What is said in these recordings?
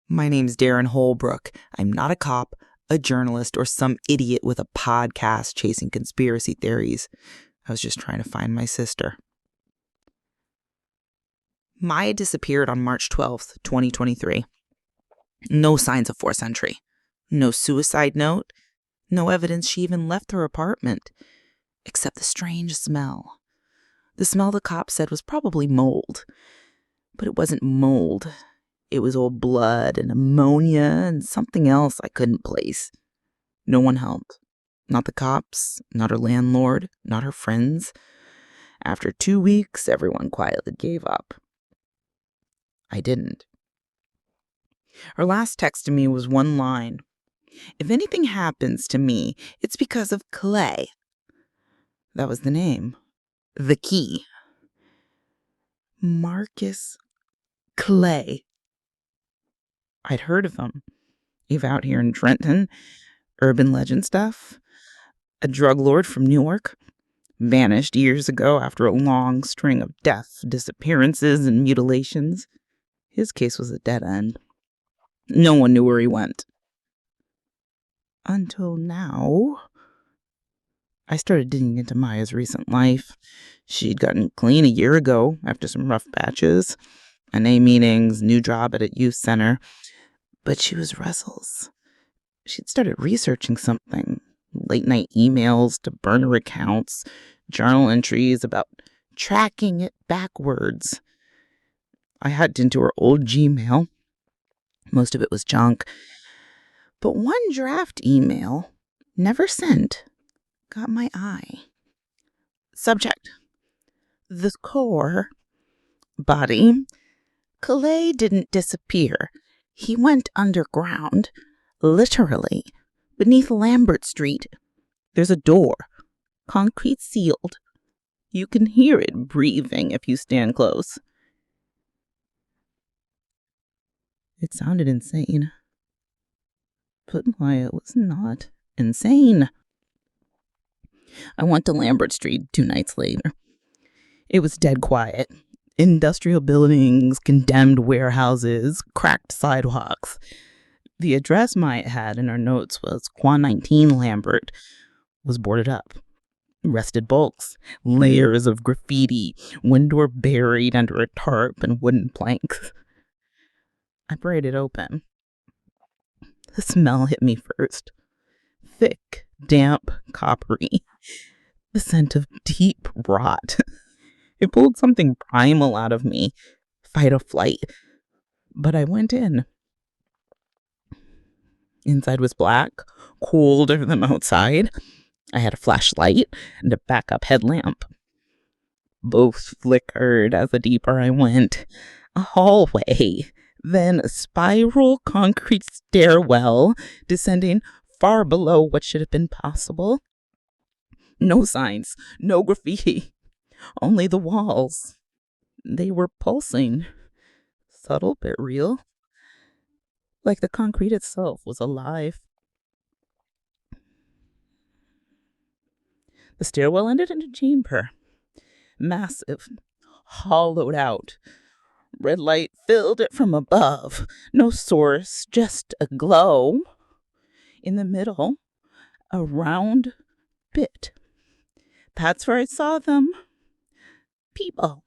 My name's Darren Holbrook. I'm not a cop, a journalist, or some idiot with a podcast chasing conspiracy theories. I was just trying to find my sister. Maya disappeared on March 12th, 2023. No signs of forced entry. No suicide note. No evidence she even left her apartment. Except the strange smell. The smell the cop said was probably mold. But it wasn't mold. It was old blood and ammonia and something else I couldn't place. No one helped. Not the cops, not her landlord, not her friends. After 2 weeks, everyone quietly gave up. I didn't. Her last text to me was one line. If anything happens to me, it's because of Clay. That was the name. The key. Marcus Clay. I'd heard of him. He's out here in Trenton. Urban legend stuff. A drug lord from Newark. Vanished years ago after a long string of deaths, disappearances, and mutilations. His case was a dead end. No one knew where he went. Until now. I started digging into Maya's recent life. She'd gotten clean a year ago after some rough patches. NA meetings, new job at a youth center. But she was restless. She'd started researching something. Late night emails to burner accounts, journal entries about tracking it backwards. I hacked into her old Gmail. Most of it was junk. But one draft email, never sent, got my eye. Subject: the core. Body: Calais didn't disappear. He went underground, literally, beneath Lambert Street. There's a door, concrete sealed. You can hear it breathing if you stand close. It sounded insane. But Maya was not insane. I went to Lambert Street 2 nights later. It was dead quiet. Industrial buildings, condemned warehouses, cracked sidewalks. The address Maya had in her notes was Quan 19 Lambert. Was boarded up. Rested bulks, layers of graffiti, window buried under a tarp and wooden planks. I pried it open. The smell hit me first. Thick, damp, coppery. The scent of deep rot. It pulled something primal out of me. Fight or flight. But I went in. Inside was black, colder than outside. I had a flashlight and a backup headlamp. Both flickered as the deeper I went. A hallway, then a spiral concrete stairwell descending far below what should have been possible. No signs, no graffiti, only the walls. They were pulsing, subtle but real, like the concrete itself was alive. The stairwell ended in a chamber, massive, hollowed out. Red light filled it from above. No source, just a glow. In the middle, a round bit. That's where I saw them. People.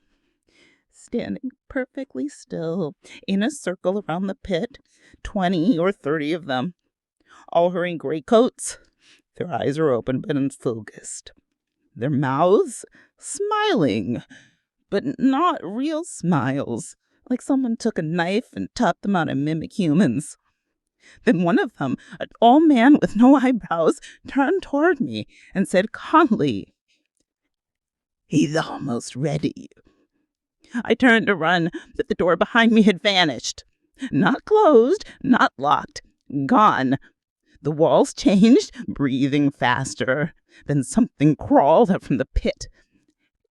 Standing perfectly still in a circle around the pit. 20 or 30 of them. All wearing gray coats. Their eyes are open but unfocused. Their mouths smiling. But not real smiles, like someone took a knife and taught them how to mimic humans. Then one of them, a tall man with no eyebrows, turned toward me and said calmly, "He's almost ready." I turned to run, but the door behind me had vanished. Not closed, not locked, gone. The walls changed, breathing faster. Then something crawled up from the pit.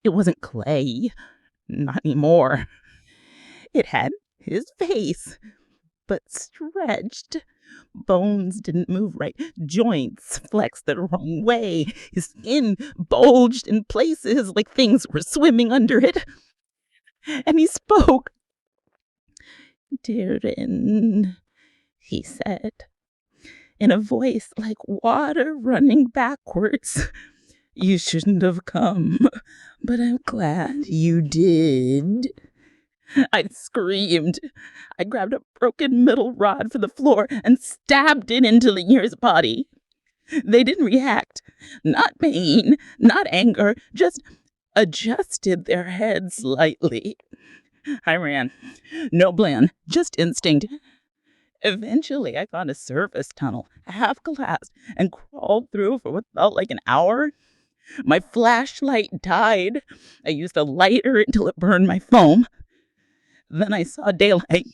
It wasn't Clay. Not anymore. It had his face, but stretched. Bones didn't move right. Joints flexed the wrong way. His skin bulged in places like things were swimming under it. And he spoke. "Darren, he said, in a voice like water running backwards. You shouldn't have come, but I'm glad you did. I screamed. I grabbed a broken metal rod from the floor and stabbed it into Lanier's body. They didn't react. Not pain, not anger, just adjusted their heads slightly. I ran. No plan, just instinct. Eventually, I found a surface tunnel, half collapsed, and crawled through for what felt like an hour. My flashlight died. I used a lighter until it burned my phone. Then I saw daylight,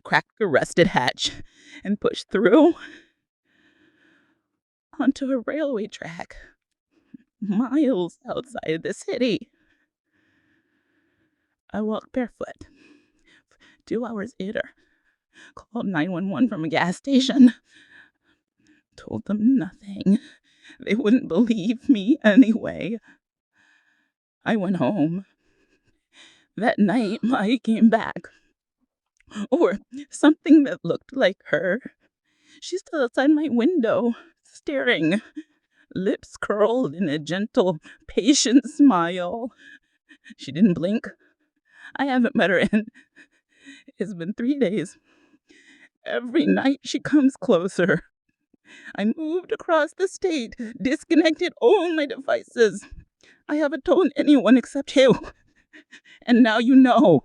cracked a rusted hatch, and pushed through onto a railway track, miles outside the city. I walked barefoot. 2 hours later, called 911 from a gas station. Told them nothing. They wouldn't believe me anyway. I went home. That night, Mai came back. Or something that looked like her. She's still outside my window, staring, lips curled in a gentle, patient smile. She didn't blink. I haven't met her in... It's been 3 days. Every night she comes closer. I moved across the state, disconnected all my devices. I haven't told anyone except you. And now you know.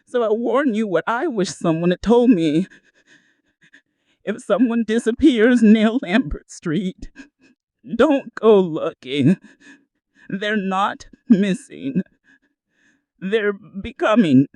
So I warn you what I wish someone had told me. If someone disappears near Lambert Street, don't go looking. They're not missing. They're becoming.